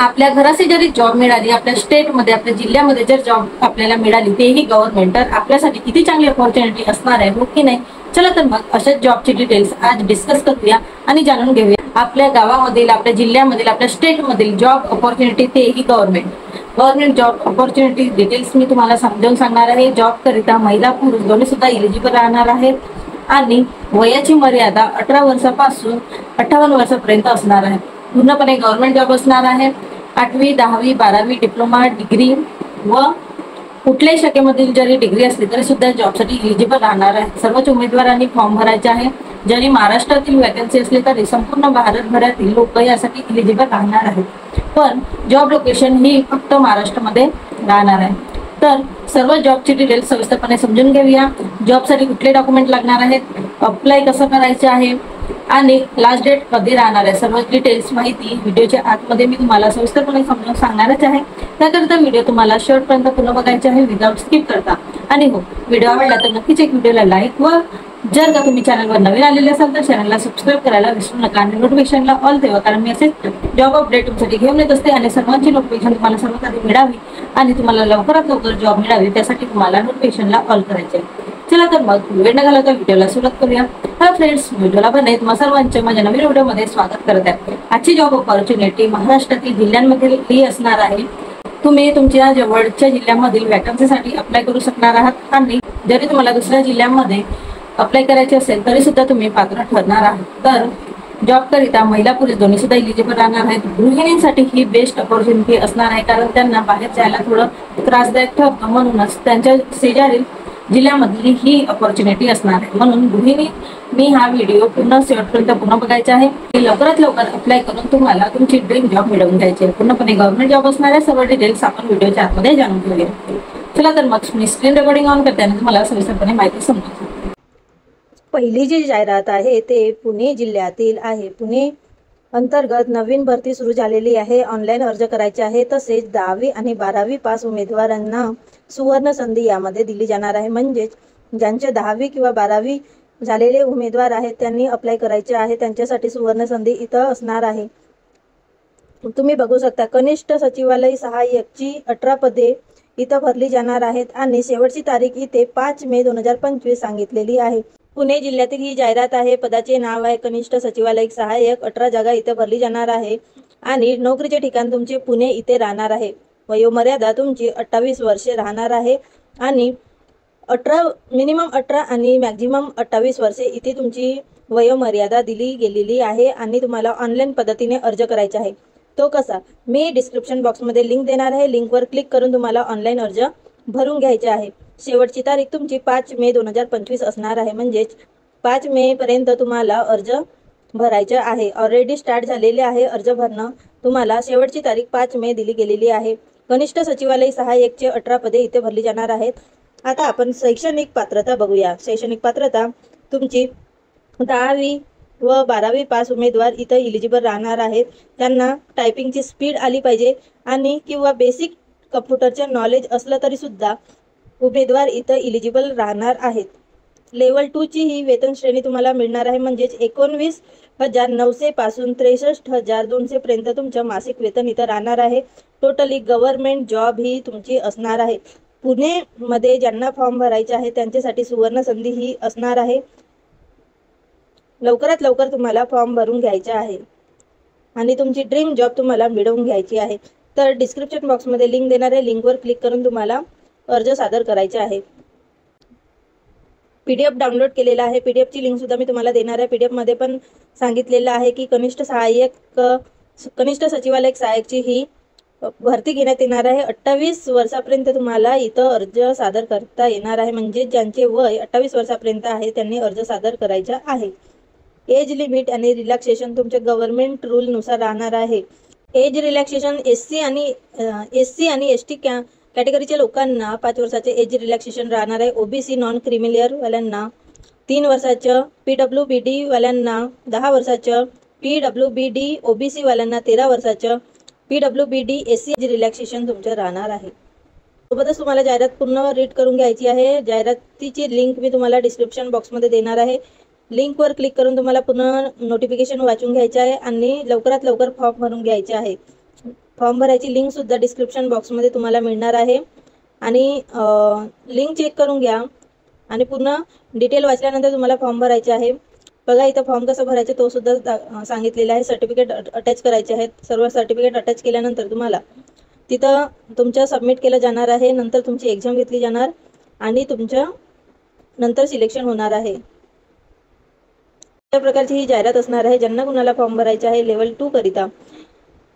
आपल्या घराशेजारी जॉब मिळाली, आपल्या स्टेटमध्ये आपल्या जिल्ह्यामध्ये जर जॉब आपल्याला मिळाली तेही गव्हर्नमेंट, तर आपल्यासाठी किती चांगली अपॉर्च्युनिटी असणार आहे, हो की नाही? चला तर मग अशाच जॉबची डिटेल्स आज डिस्कस करूया आणि जाणून घेऊया आपल्या गावामधील, आपल्या जिल्ह्यामधील, आपल्या स्टेटमधील जॉब अपॉर्च्युनिटी तेही गव्हर्नमेंट जॉब अपॉर्च्युनिटी डिटेल्स मी तुम्हाला समजावून सांगणार आहे। जॉब करिता महिला पुरुष दोन्ही सुद्धा एलिजिबल राहणार आहेत आणि वयाची मर्यादा 18 वर्षापासून 58 वर्षापर्यंत असणार आहे। पूर्णपणे गव्हर्नमेंट जॉब असणार आहे। 8वी 10वी 12वी डिप्लोमा डिग्री व कुठल्याही शाखेमधील जरी डिग्री असली तरी सुद्धा जॉबसाठी एलिजिबल राहणार आहे। सर्वच उमेदवारांनी फॉर्म भरायचे आहे। जरी महाराष्ट्रातील वॅकन्सी असली तरी संपूर्ण भारतभरातील लोक यासाठी एलिजिबल राहणार आहेत, पण जॉब लोकेशन ही फक्त महाराष्ट्रामध्ये राहणार आहे। तर सर्व जॉबची डिटेल्स सविस्तरपणे समजून घेऊया। जॉबसाठी कुठले डॉक्युमेंट लागणार आहेत, अप्लाय कसं करायचे आहे आणि लास्ट डेट कधी राहणार आहे, सर्व डिटेल्स माहिती व्हिडिओच्या आतमध्ये मी तुम्हाला सविस्तरपणे समजावून सांगणारच आहे। त्याकरिता व्हिडिओ तुम्हाला शेवटपर्यंत पूर्ण बघायचे आहे विदाउट स्किप करता। आणि हो, व्हिडिओ आवडला तर नक्कीच एक व्हिडिओला लाईक व जर का तुम्ही चॅनलवर नवीन आलेले असाल तर चॅनलला सबस्क्राईब करायला विसरू नका आणि नोटिफिकेशनला ऑल ठेवा, कारण मी असे जॉब अपडेट तुमच्यासाठी घेऊन येत असते आणि सर्वांची नोटिफिकेशन तुम्हाला सर्वात आधी मिळावी आणि तुम्हाला लवकरात लवकर जॉब मिळावी त्यासाठी तुम्हाला नोटिफिकेशनला ऑल करायचे। चला तर मग वेळ न घालवता व्हिडिओला सुरुवात करूया। हॅलो फ्रेंड्स, व्हिडिओला बनवत मग सर्वांचे माझ्या नवीन व्हिडिओमध्ये स्वागत करत आहे। आजची जॉब अपॉर्च्युनिटी महाराष्ट्रातील जिल्ह्यांमधील ही असणार आहे। तुम्ही तुमच्या जवळच्या जिल्ह्यामधील वॅकन्सीसाठी अप्लाय करू शकणार आहात आणि जरी तुम्हाला दुसऱ्या जिल्ह्यामध्ये अप्लाय करायचे असेल तरी सुद्धा तुम्ही पात्र ठरणार आहात। तर जॉब करिता महिला पुरुष दोन्ही सुद्धा एलिजिबल राहणार आहेत। गृहिणींसाठी ही बेस्ट अपॉर्च्युनिटी असणार आहे, कारण त्यांना बाहेर जायला थोडं त्रासदायक ठरतं, म्हणूनच त्यांच्या शेजारील जिल्ह्यामधली ही अपॉर्च्युनिटी असणार आहे। म्हणून गृहिणी मी हा व्हिडिओ पूर्ण शेवटपर्यंत पूर्ण बघायचा आहे। लवकरात लवकर अप्लाय करून तुम्हाला तुमची ड्रीम जॉब मिळवून घ्यायची आहे। पूर्णपणे गव्हर्नमेंट जॉब असणार आहे। सर्व डिटेल्स आपण व्हिडिओच्या आतमध्ये जाणून घेऊया। चला तर मग मी स्क्रीन रेकॉर्डिंग ऑन करते आणि तुम्हाला सविस्तरपणे माहिती समजते। पहिली जी जाहिरात आहे ते पुणे जिल्ह्यातील आहे। पुणे अंतर्गत नवीन भरती सुरू झालेली आहे। ऑनलाईन अर्ज करायचे आहे। तसेच 10वी आणि 12वी पास उमेदवारांना सुवर्ण संधी यामध्ये दिली जाणार आहे। म्हणजेच ज्यांचे 10वी किंवा 12वी झालेले उमेदवार आहेत त्यांनी अप्लाय करायचे आहे, त्यांच्यासाठी सुवर्ण संधी इथं असणार आहे। तुम्ही बघू शकता, कनिष्ठ सचिवालय सहाय्यकची 18 पदे इथं भरली जाणार आहेत आणि शेवटची तारीख इथे 5 मे 2025 सांगितलेली आहे। पुणे जिल्ह्यातील ही जाहिरात आहे। पदाचे नाव आहे कनिष्ठ सचिवालय सहाय्यक। 18 जागा इथे भरली जाणार आहे आणि नोकरीचे ठिकाण तुमचे पुणे इथे राहणार आहे। वयोमर्यादा तुमची 28 वर्षे राहणार आहे आणि मिनिमम 18 आणि मॅक्झिमम 28 वर्षे इथे तुमची वयोमर्यादा दिली गेलेली आहे आणि तुम्हाला ऑनलाईन पद्धतीने अर्ज करायचा आहे। तो कसा, मी डिस्क्रिप्शन बॉक्समध्ये लिंक देणार आहे। लिंकवर क्लिक करून तुम्हाला ऑनलाईन अर्ज भरून घ्यायचे आहे। शेवटची तारीख तुमची 5 मे 2025 असणार आहे, म्हणजेच 5 मे पर्यंत तुम्हाला अर्ज भरायचा आहे। ऑलरेडी स्टार्ट झालेले आहे अर्ज भरणं। तुम्हाला शेवटची तारीख 5 मे दिली गेलेली आहे। कनिष्ठ सचिवालय सहाय्यकचे 18 पदे इथे भरली जाणार आहेत। आता आपण शैक्षणिक पात्रता बघूया। शैक्षणिक पात्रता तुमची 10वी व 12वी पास उमेदवार इथं एलिजिबल राहणार आहेत। त्यांना टायपिंगची स्पीड आली पाहिजे आणि किंवा बेसिक कम्प्युटरचे नॉलेज असलं तरी सुद्धा उमेदवार इथं एलिजिबल राहणार आहेत। लेवल 2 ची ही वेतन श्रेणी तुम्हाला मिळणार आहे, म्हणजेच 19,900 पासून 63,200 पर्यंत तुमचं मासिक वेतन इथं राहणार आहे। टोटली गव्हर्नमेंट जॉब ही तुमची असणार आहे। पुणे मध्ये ज्यांना फॉर्म भरायचे आहे त्यांच्यासाठी सुवर्ण संधी ही असणार आहे। लवकरात लवकर तुम्हाला फॉर्म भरून घ्यायचा आहे आणि तुमची ड्रीम जॉब तुम्हाला मिळवून घ्यायची आहे। तर डिस्क्रिप्शन बॉक्समध्ये लिंक देणार आहे, लिंकवर क्लिक करून तुम्हाला अर्ज सादर करायचे आहे। PDF डाउनलोड केलेला आहे। PDF ची लिंक सुद्धा मी तुम्हाला देणार आहे। PDF मध्ये पण सांगितलेलं आहे की कनिष्ठ सचिवालय सहाय्यकची ही भरती घेण्यात येणार आहे। 28 वर्षापर्यंत तुम्हाला इथं अर्ज सादर करता येणार आहे, म्हणजे ज्यांचे वय 28 वर्षापर्यंत आहे त्यांनी अर्ज सादर करायचा आहे। एज लिमिट आणि रिलॅक्सेशन तुमच्या गव्हर्नमेंट रूल नुसार राहणार आहे। एज रिलॅक्सेशन SC आणि ST कॅटेगरीच्या लोकांना 5 वर्षाचे एज रिलॅक्सेशन राहणार आहे। OBC नॉन क्रिमिलियर वाल्यांना 3 वर्षाचं, PWBD वाल्यांना 10 वर्षाचं, PWBD OBC वाल्यांना 13 वर्षाचं, PWBD SC एज रिलॅक्सेशन तुमचं राहणार आहे। सोबतच तुम्हाला जाहिरात पूर्ण रीड करून घ्यायची आहे। जाहिरातीची लिंक मी तुम्हाला डिस्क्रिप्शन बॉक्समध्ये देणार आहे। लिंकवर क्लिक करून तुम्हाला पूर्ण नोटिफिकेशन वाचून घ्यायचे आहे आणि लवकरात लवकर फॉर्म भरून घ्यायचे आहे। फॉर्म भरायची लिंक सुद्धा डिस्क्रिप्शन बॉक्समध्ये तुम्हाला मिळणार आहे आणि लिंक चेक करून घ्या आणि पूर्ण डिटेल वाचल्यानंतर तुम्हाला फॉर्म भरायचे आहे। बघा इथं फॉर्म कसं भरायचं तो सुद्धा सांगितलेला आहे। सर्टिफिकेट अटॅच करायचे आहेत। सर्व सर्टिफिकेट अटॅच केल्यानंतर तुम्हाला तिथं तुमचं सबमिट केलं जाणार आहे। नंतर तुमची एक्झाम घेतली जाणार आणि तुमच्या नंतर सिलेक्शन होणार आहे। अशा प्रकारची ही जाहिरात असणार आहे। ज्यांना कुणाला फॉर्म भरायचा आहे लेवल 2 करिता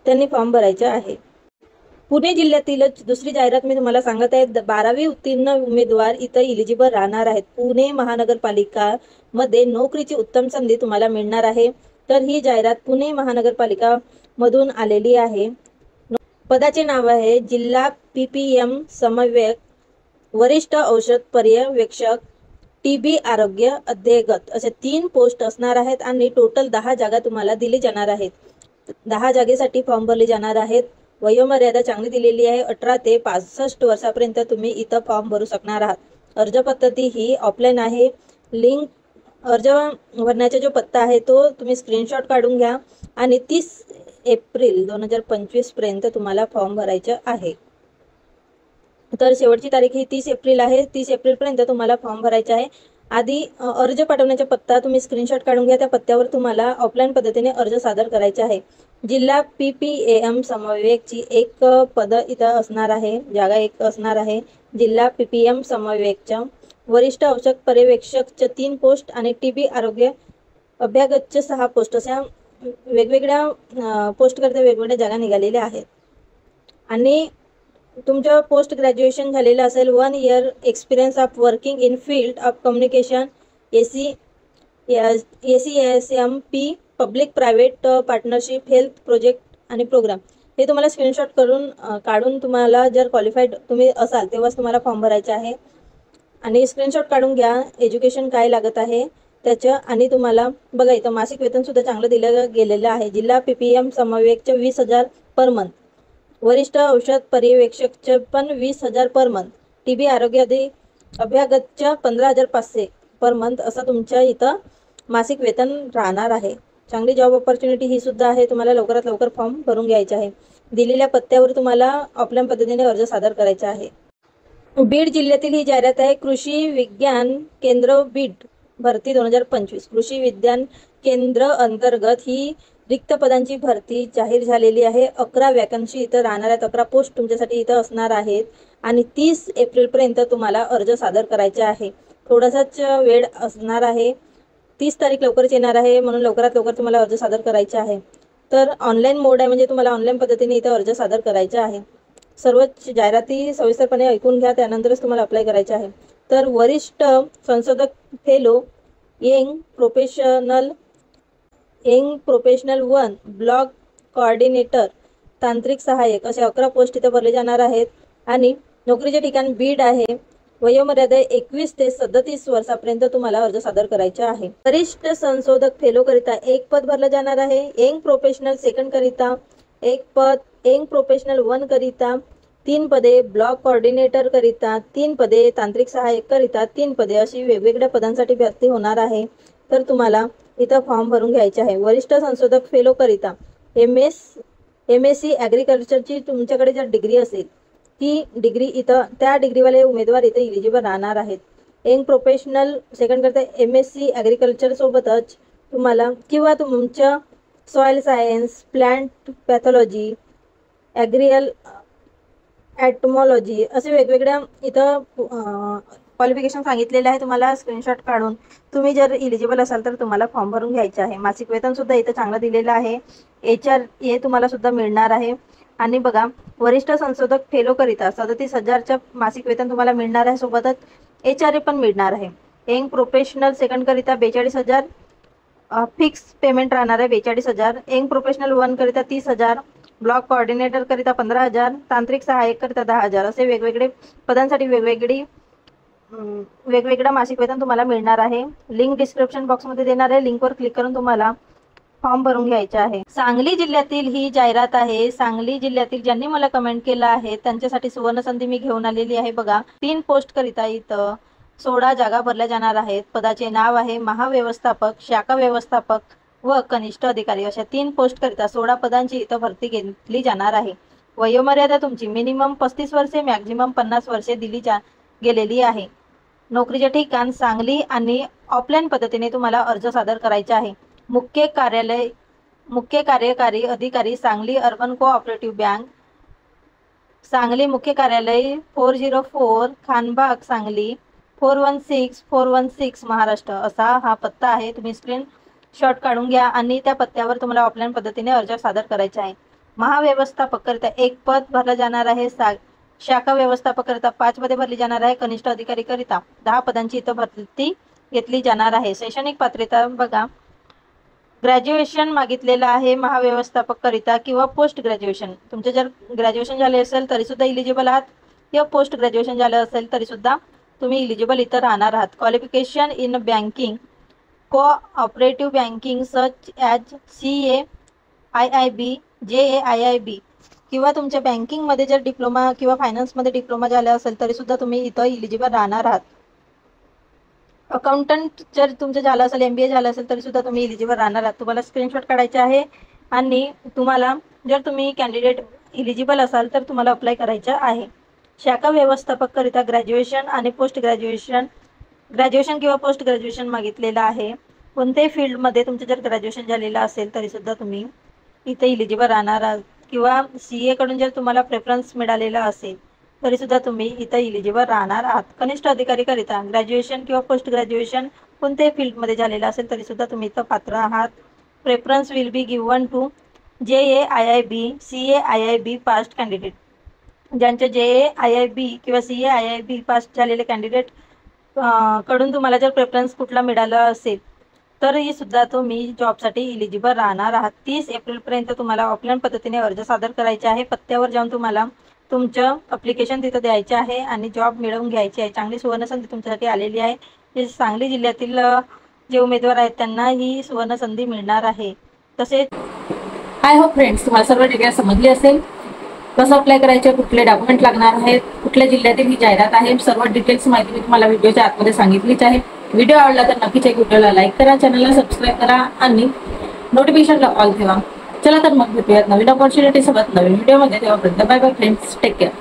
त्यांनी फॉर्म भरायचा आहे। पुणे जिल्ह्यातीलच दुसरी जाहिरात मी तुम्हाला सांगत आहे। 12वी उत्तीर्ण उमेदवार इथं इलिजिबल राहणार आहेत। पुणे महानगरपालिका मध्ये नोकरीची उत्तम संधी तुम्हाला मिळणार आहे। तर ही जाहिरात पुणे महानगरपालिका मधून आलेली आहे। पदाचे नाव आहे जिल्हा PPM समन्वयक, वरिष्ठ औषध पर्यवेक्षक, TB आरोग्य अध्ययगत असे 3 पोस्ट असणार आहेत आणि टोटल 10 जागा तुम्हाला दिली जाणार आहेत। 10 जागेसाठी फॉर्म भरले जाणार आहेत। वयोमर्यादा चांगली दिलेली आहे। 18 ते 65 वर्षापर्यंत तुम्ही इथं फॉर्म भरू शकणार आहात। अर्ज पद्धती ही ऑफलाईन आहे। लिंक अर्ज भरण्याचा जो पत्ता आहे तो तुम्ही स्क्रीनशॉट काढून घ्या आणि 30 एप्रिल 2025 पर्यंत तुम्हाला फॉर्म भरायचं आहे। तर शेवटची तारीख ही 30 एप्रिल आहे। 30 एप्रिल पर्यंत तुम्हाला फॉर्म भरायचा आहे। आधी अर्ज पाठवण्याचा पत्ता तुम्ही स्क्रीनशॉट काढून घ्या। त्या पत्त्यावर तुम्हाला ऑफलाईन पद्धतीने अर्ज सादर करायचे आहे। जिल्हा PPM समन्वयकची एक पद इथं असणार आहे, जागा एक असणार आहे। जिल्हा PPM समन्वयकच्या वरिष्ठ औषध पर्यवेक्षकच्या 3 पोस्ट आणि TB आरोग्य अभ्यागतच्या 6 पोस्ट अशा वेगवेगळ्या पोस्ट करता वेगवेगळ्या जागा निघालेल्या आहेत। आणि तुमचं पोस्ट ग्रॅज्युएशन झालेलं असेल, 1 year experience of working in field of communication, ACSMP public private partnership, health project आणि प्रोग्राम हे तुम्हाला स्क्रीनशॉट काढून तुम्हाला जर क्वालिफाईड तुम्ही असाल तेव्हाच तुम्हाला फॉर्म भरायचा आहे। आणि स्क्रीनशॉट काढून घ्या एज्युकेशन काय लागत आहे त्याचं। आणि तुम्हाला बघा इथं मासिक वेतन सुद्धा चांगलं दिलं गेलेलं आहे। जिल्हा PPM समन्वयकचे 20,000 पर मंथ, वरिष्ठ औषध पर्यवेक्षकचे पण 20,000 पर मंथ, TB आरोग्य अभ्यागतच्या 15,500 पर मंथ असं तुमच्या इथं मासिक वेतन राहणार आहे। चांगली जॉब ऑपॉर्च्युनिटी ही सुद्धा आहे। तुम्हाला लवकरात लवकर फॉर्म भरून घ्यायचा आहे। दिलेल्या पत्त्यावर तुम्हाला ऑफलाईन पद्धतीने अर्ज सादर करायचा आहे। बीड जिल्ह्यातील ही जाहिरात आहे। कृषी विज्ञान केंद्र बीड भरती 2025। कृषी विज्ञान केंद्र अंतर्गत ही रिक्त पदांची भरती जाहीर झालेली आहे। 11 वॅकन्सी इथं राहणार आहेत। 11 पोस्ट तुमच्यासाठी इथं असणार आहेत आणि 30 एप्रिल पर्यंत तुम्हाला अर्ज सादर करायचा आहे। थोडासाच वेळ असणार आहे। 30 तारीख लवकरच येणार आहे म्हणून लवकरात लवकर तुम्हाला अर्ज सादर करायचा आहे। तर ऑनलाईन मोड आहे म्हणजे तुम्हाला ऑनलाईन पद्धतीने इथं अर्ज सादर करायचा आहे। सर्व जाहिराती सविस्तरपणे ऐकून घ्या त्यानंतरच तुम्हाला अप्लाय करायचे आहे। तर वरिष्ठ संशोधक fellow, young professional 1, block coordinator, तांत्रिक सहाय्यक असे 11 पोस्ट इथे भरले जाणार आहेत आणि नोकरीचे ठिकाण बीड आहे। वयोमर्यादा 21 ते 37 वर्षापर्यंत तुम्हाला अर्ज सादर करायचा आहे। वरिष्ठ संशोधक फेलो करिता 1 पद भरलं जाणार आहे। यंग प्रोफेशनल 2 करिता 1 पद, यंग प्रोफेशनल 1 करिता 3 पदे, ब्लॉक कोऑर्डिनेटर करिता 3 पदे, तांत्रिक सहाय्यक करिता 3 पदे अशी वेगवेगळ्या पदांसाठी भरती होणार आहे। तर तुम्हाला इथं फॉर्म भरून घ्यायचे आहे। वरिष्ठ संशोधक फेलो करिता MSc ॲग्रिकल्चरची तुमच्याकडे जर डिग्री असेल ती डिग्री इथं त्या डिग्रीवाले उमेदवार इथे इलिजिबल राहणार आहेत। यंग प्रोफेशनल 2 करता MSc ॲग्रिकल्चर सोबतच तुम्हाला किंवा तुमच्या सॉइल सायन्स, प्लांट पॅथॉलॉजी, ॲटमॉलॉजी असे वेगवेगळ्या इथं क्वालिफिकेशन सांगितलेले आहे। तुम्हाला स्क्रीनशॉट काढून तुम्ही जर इलिजिबल असाल तर तुम्हाला फॉर्म भरून घ्यायचे आहे। मासिक वेतन सुद्धा इथं चांगलं दिलेलं आहे। HRA तुम्हाला सुद्धा मिळणार आहे। आणि बघा वरिष्ठ संशोधक फेलो करिता 37,000च्या मासिक वेतन तुम्हाला मिळणार आहे। सोबतच HRA पण मिळणार आहे। यंग प्रोफेशनल 2 करिता 42,000 फिक्स पेमेंट राहणार आहे 42,000। यंग प्रोफेशनल 1 करिता 30,000, ब्लॉक कोऑर्डिनेटर करिता 15,000, तांत्रिक सहाय्यक करिता 10,000 असे वेगवेगळे पदांसाठी वेगवेगळं मासिक वेतन तुम्हाला मिळणार आहे। लिंक डिस्क्रिप्शन बॉक्समध्ये देणार आहे। लिंकवर क्लिक करून तुम्हाला फॉर्म भरून घ्यायचा आहे। सांगली जिल्ह्यातील ही जाहिरात आहे। सांगली जिल्ह्यातील ज्यांनी मला कमेंट केलं आहे त्यांच्यासाठी सुवर्ण संधी मी घेऊन आलेली आहे। बघा 3 पोस्ट करिता इथं 16 जागा भरल्या जाणार आहेत। पदाचे नाव आहे महाव्यवस्थापक, शाखा व्यवस्थापक व कनिष्ठ अधिकारी अशा 3 पोस्ट करिता 16 पदांची इथं भरती घेतली जाणार आहे। वयोमर्यादा तुमची मिनिमम 35 वर्षे मॅक्झिमम 50 वर्षे दिली गेलेली आहे. नोकरीचे ठिकाण सांगली आणि ऑफलाईन पद्धतीने तुम्हाला अर्ज सादर करायचा आहे. मुख्य कार्यकारी अधिकारी Sangli urban cooperative bank Sangli. मुख्य कार्यालय 404 खानबाग सांगली 416416 महाराष्ट्र असा हा पत्ता आहे. तुम्ही स्क्रीनशॉट काढून घ्या आणि त्या पत्त्यावर तुम्हाला ऑफलाईन पद्धतीने अर्ज सादर करायचा आहे. महाव्यवस्थापककरिता 1 पद भरलं जाणार आहे. शाखा व्यवस्थापककरिता 5 पदे भरली जाणार आहे. कनिष्ठ अधिकारी करिता 10 पदांची इथं भरती घेतली जाणार आहे. शैक्षणिक पात्रता बघा, ग्रॅज्युएशन मागितलेलं आहे महाव्यवस्थापक करिता किंवा पोस्ट ग्रॅज्युएशन. तुमचे जर ग्रॅज्युएशन झाले असेल तरी सुद्धा इलिजिबल आहात किंवा पोस्ट ग्रॅज्युएशन झालं असेल तरी सुद्धा तुम्ही इलिजिबल इथं राहणार आहात. Qualification in banking cooperative banking such as CA IIB JA IIB किंवा तुमच्या बँकिंगमध्ये जर डिप्लोमा किंवा फायनान्समध्ये डिप्लोमा झाला असेल तरी सुद्धा तुम्ही इथं इलिजिबल राहणार आहात. अकाउंटंट जर तुमचं झालं असेल MBA झालं असेल तरी सुद्धा तुम्ही इलिजिबल राहणार आहात. तुम्हाला स्क्रीनशॉट काढायचे आहे आणि तुम्हाला जर तुम्ही कॅन्डिडेट इलिजिबल असाल तर तुम्हाला अप्लाय करायचं आहे. शाखा व्यवस्थापक करिता ग्रॅज्युएशन आणि पोस्ट ग्रॅज्युएशन किंवा पोस्ट ग्रॅज्युएशन मागितलेलं आहे. कोणत्याही फील्डमध्ये तुमचं जर ग्रॅज्युएशन झालेलं असेल तरी सुद्धा तुम्ही इथे इलिजिबल राहणार आहात किंवा CA कडून जर तुम्हाला प्रेफरन्स मिळालेला असेल तरी सुद्धा तुम्ही इथं इलिजिबल राहणार आहात. कनिष्ठ अधिकारी करिता ग्रॅज्युएशन किंवा पोस्ट ग्रॅज्युएशन कोणत्याही फील्डमध्ये झालेलं असेल तरी सुद्धा तुम्ही इथं पात्र आहात. Preference will be given to JA IIB CA IIB passed candidate. ज्यांचे JA IIB किंवा CA IIB पास्ट झालेले कॅन्डिडेट कडून तुम्हाला जर प्रेफरन्स कुठला मिळाला असेल तरी सुद्धा तुम्ही जॉबसाठी इलिजिबल राहणार आहात. 30 एप्रिलपर्यंत तुम्हाला ऑफलाईन पद्धतीने अर्ज सादर करायचे आहे. पत्त्यावर जाऊन तुम्हाला तुमचं अप्लिकेशन तिथं द्यायचे आहे आणि जॉब मिळवून घ्यायची आहे. चांगली सुवर्णसंधी तुमच्यासाठी आलेली आहे. जे सांगली जिल्ह्यातील जे उमेदवार आहेत त्यांना ही सुवर्णसंधी मिळणार आहे. तसेच आय होप फ्रेंड्स तुम्हाला सर्व डिटेल्स समजली असेल. कसं अप्लाय करायचे, कुठले डॉक्युमेंट लागणार आहेत, कुठल्या जिल्ह्यातील ही जाहिरात आहे, सर्व डिटेल्स माहिती मी तुम्हाला व्हिडिओच्या आतमध्ये सांगितलीच आहे. व्हिडिओ आवडला तर नक्कीच एक व्हिडिओला लाईक करा, चॅनलला सबस्क्राईब करा आणि नोटिफिकेशनला ऑल ठेवा. चला तर मग भेटूयात नवीन अपॉर्च्युनिटी सोबत नवीन व्हिडिओमध्ये. तेव्हापर्यंत bye bye friends, take care.